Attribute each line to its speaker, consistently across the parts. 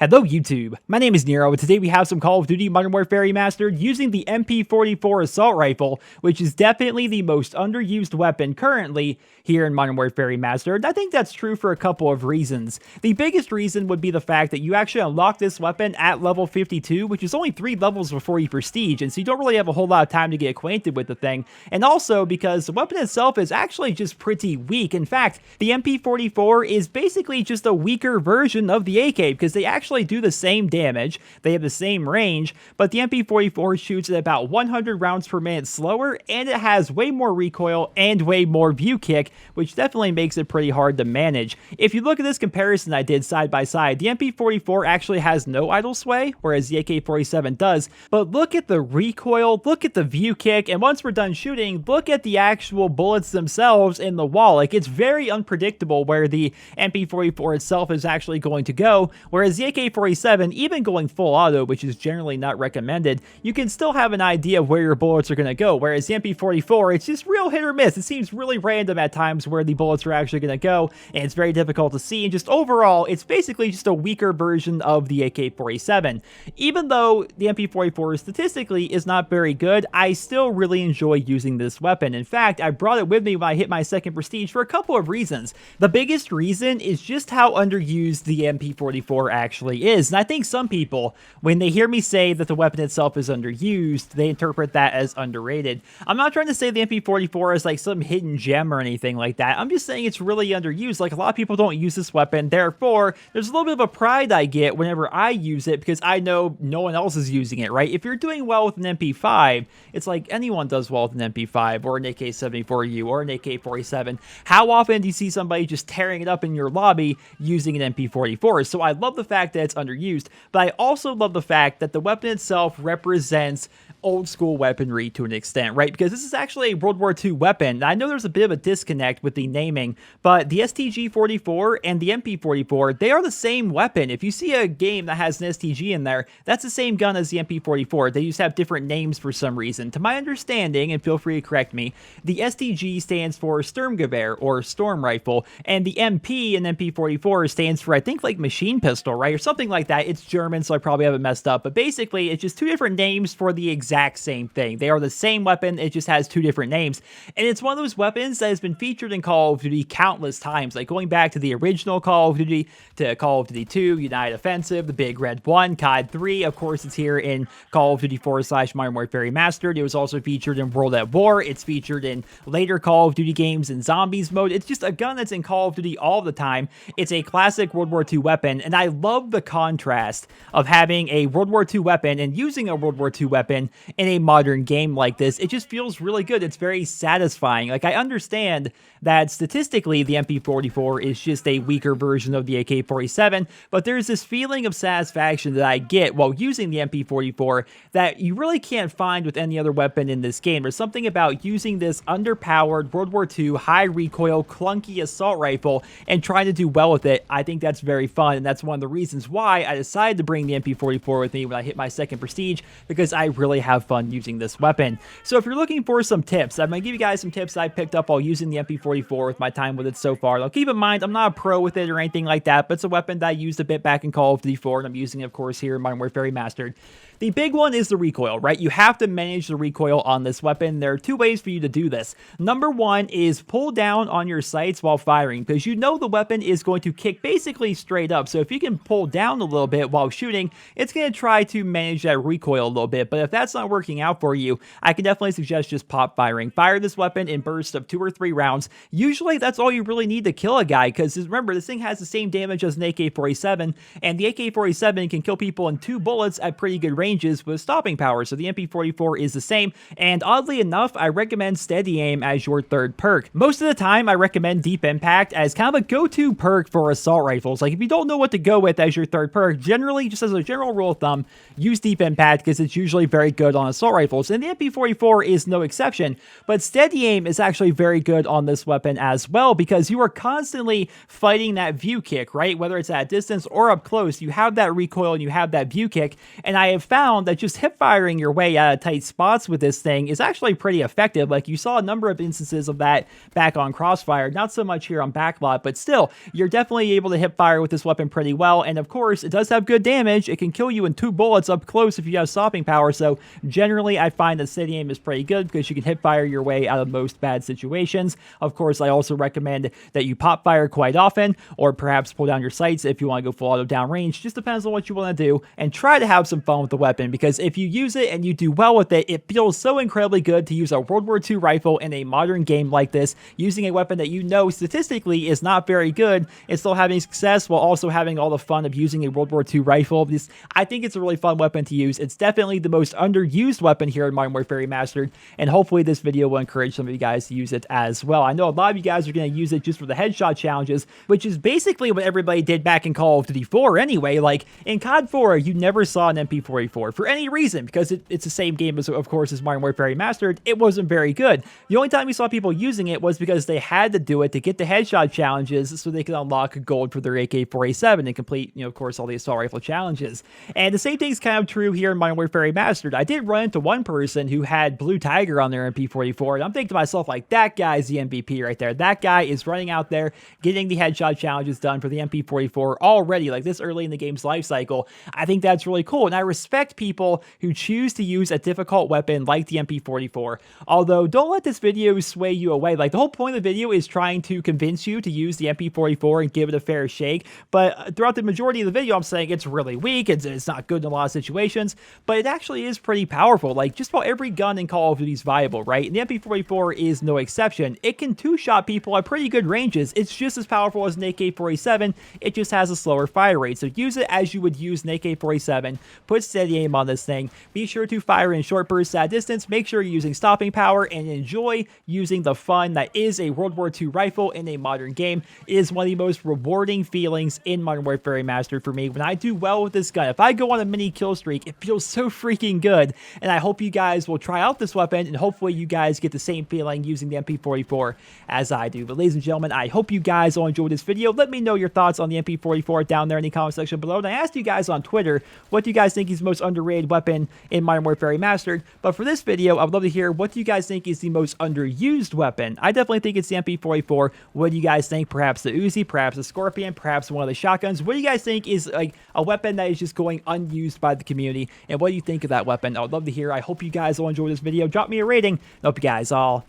Speaker 1: Hello YouTube, my name is Nero, and today we have some Call of Duty Modern Warfare Remastered using the MP44 Assault Rifle, which is definitely the most underused weapon currently here in Modern Warfare Remastered. I think that's true for a couple of reasons. The biggest reason would be the fact that you actually unlock this weapon at level 52, which is only 3 levels before you prestige, and so you don't really have a whole lot of time to get acquainted with the thing, and also because the weapon itself is actually just pretty weak. In fact, the MP44 is basically just a weaker version of the AK, because they actually do the same damage, they have the same range, but the MP44 shoots at about 100 rounds per minute slower, and it has way more recoil and way more view kick, which definitely makes it pretty hard to manage. If you look at this comparison I did side by side, the MP44 actually has no idle sway, whereas the AK-47 does, but look at the recoil, look at the view kick, and once we're done shooting, look at the actual bullets themselves in the wall. Like, it's very unpredictable where the MP44 itself is actually going to go, whereas the AK-47, even going full auto, which is generally not recommended, you can still have an idea of where your bullets are going to go, whereas the MP44, it's just real hit or miss. It seems really random at times where the bullets are actually going to go, and it's very difficult to see, and just overall, it's basically just a weaker version of the AK-47. Even though the MP44 statistically is not very good, I still really enjoy using this weapon. In fact, I brought it with me when I hit my second prestige for a couple of reasons. The biggest reason is just how underused the MP44 actually is, and I think some people, when they hear me say that the weapon itself is underused, they interpret that as underrated. I'm not trying to say the MP44 is like some hidden gem or anything like that. I'm just saying it's really underused. Like, a lot of people don't use this weapon, therefore there's a little bit of a pride I get whenever I use it because I know no one else is using it, right? If you're doing well with an MP5, it's like anyone does well with an MP5 or an AK-74U or an AK-47. How often do you see somebody just tearing it up in your lobby using an MP44? So I love the fact that it's underused, but I also love the fact that the weapon itself represents old school weaponry to an extent, right? Because this is actually a World War II weapon. I know there's a bit of a disconnect with the naming, but the STG-44 and the MP44, they are the same weapon. If you see a game that has an STG in there, that's the same gun as the MP44. They just have different names for some reason. To my understanding, and feel free to correct me, the STG stands for Sturmgewehr or Storm Rifle, and the MP in MP44 stands for, I think, like machine pistol, right? Or something like that. It's German, so I probably have it messed up, but basically it's just two different names for the exact same thing. They are the same weapon, it just has two different names, and it's one of those weapons that has been featured in Call of Duty countless times, like going back to the original Call of Duty, to Call of Duty 2, United Offensive, the Big Red 1, COD 3, of course it's here in Call of Duty 4/Modern Warfare Remastered. It was also featured in World at War, it's featured in later Call of Duty games in Zombies mode. It's just a gun that's in Call of Duty all the time. It's a classic World War II weapon, and I love the contrast of having a World War II weapon and using a World War II weapon in a modern game like this. It just feels really good. It's very satisfying. Like, I understand that statistically the MP44 is just a weaker version of the AK-47, but there's this feeling of satisfaction that I get while using the MP44 that you really can't find with any other weapon in this game. There's something about using this underpowered World War II high recoil clunky assault rifle and trying to do well with it. I think that's very fun, and that's one of the reasons why I decided to bring the MP44 with me when I hit my second prestige, because I really have fun using this weapon. So if you're looking for some tips, I'm going to give you guys some tips I picked up while using the MP44 with my time with it so far. Now keep in mind, I'm not a pro with it or anything like that, but it's a weapon that I used a bit back in Call of Duty 4, and I'm using it, of course, here in Modern Warfare Remastered. The big one is the recoil, right? You have to manage the recoil on this weapon. There are two ways for you to do this. Number one is pull down on your sights while firing, because you know the weapon is going to kick basically straight up. So if you can pull down a little bit while shooting, it's going to try to manage that recoil a little bit. But if that's not working out for you, I can definitely suggest just pop firing. Fire this weapon in bursts of 2 or 3 rounds. Usually that's all you really need to kill a guy, because remember, this thing has the same damage as an AK-47, and the AK-47 can kill people in 2 bullets at pretty good ranges with stopping power, so the MP44 is the same, and oddly enough, I recommend steady aim as your third perk. Most of the time, I recommend deep impact as kind of a go-to perk for assault rifles. Like, if you don't know what to go with as your third perk, generally, just as a general rule of thumb, use deep impact because it's usually very good on assault rifles, and the MP44 is no exception, but steady aim is actually very good on this weapon as well, because you are constantly fighting that view kick, right? Whether it's at a distance or up close, you have that recoil and you have that view kick, and I have found that just hip firing your way out of tight spots with this thing is actually pretty effective. Like, you saw a number of instances of that back on Crossfire, not so much here on Backlot, but still, you're definitely able to hip fire with this weapon pretty well. And of course, it does have good damage. It can kill you in 2 bullets up close if you have stopping power. So generally, I find that steady aim is pretty good because you can hip fire your way out of most bad situations. Of course, I also recommend that you pop fire quite often, or perhaps pull down your sights if you want to go full auto downrange. Just depends on what you want to do, and try to have some fun with the weapon, because if you use it and you do well with it, it feels so incredibly good to use a World War II rifle in a modern game like this, using a weapon that you know statistically is not very good, and still having success while also having all the fun of using a World War II rifle. I think it's a really fun weapon to use. It's definitely the most underused weapon here in Modern Warfare Remastered, and hopefully this video will encourage some of you guys to use it as well. I know a lot of you guys are going to use it just for the headshot challenges, which is basically what everybody did back in Call of Duty 4 anyway. Like, in COD 4, you never saw an MP44 for any reason, because it's the same game as, of course, as Modern Warfare Remastered. It wasn't very good. The only time you saw people using it was because they had to do it to get the headshot challenges so they could unlock gold for their AK-47 and complete, of course, all the assault rifle challenges. And the same thing's kind of true here in Modern Warfare Remastered. I did run into one person who had Blue Tiger on their MP44, and I'm thinking to myself, like, that guy's the MVP right there. That guy is running out there, getting the headshot challenges done for the MP44 already, like this early in the game's life cycle. I think that's really cool, and I respect people who choose to use a difficult weapon like the MP44. Although, don't let this video sway you away. Like, the whole point of the video is trying to convince you to use the MP44 and give it a fair shake, but throughout the majority of the video, I'm saying it's really weak, it's not good in a lot of situations, but it actually is pretty powerful. Like, just about every gun in Call of Duty is viable, right? And the MP44 is no exception. It can two-shot people at pretty good ranges. It's just as powerful as an AK-47, it just has a slower fire rate. So use it as you would use an AK-47. Put steady aim on this thing. Be sure to fire in short bursts at distance. Make sure you're using stopping power, and enjoy using the fun that is a World War II rifle in a modern game. It is one of the most rewarding feelings in Modern Warfare Remastered for me when I do well with this gun. If I go on a mini kill streak, it feels so freaking good, and I hope you guys will try out this weapon, and hopefully you guys get the same feeling using the MP44 as I do. But ladies and gentlemen, I hope you guys all enjoyed this video. Let me know your thoughts on the MP44 down there in the comment section below. And I asked you guys on Twitter, what do you guys think is the most underrated weapon in Modern Warfare Remastered? But for this video, I would love to hear, what do you guys think is the most underused weapon? I definitely think it's the MP44. What do you guys think? Perhaps the Uzi, perhaps the Scorpion, perhaps one of the shotguns. What do you guys think is like a weapon that is just going unused by the community? And what do you think of that weapon? I would love to hear. I hope you guys all enjoyed this video. Drop me a rating. I hope you guys all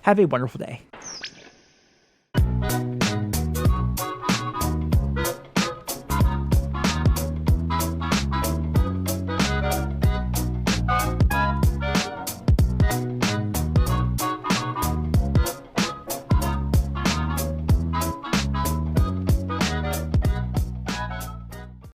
Speaker 1: have a wonderful day.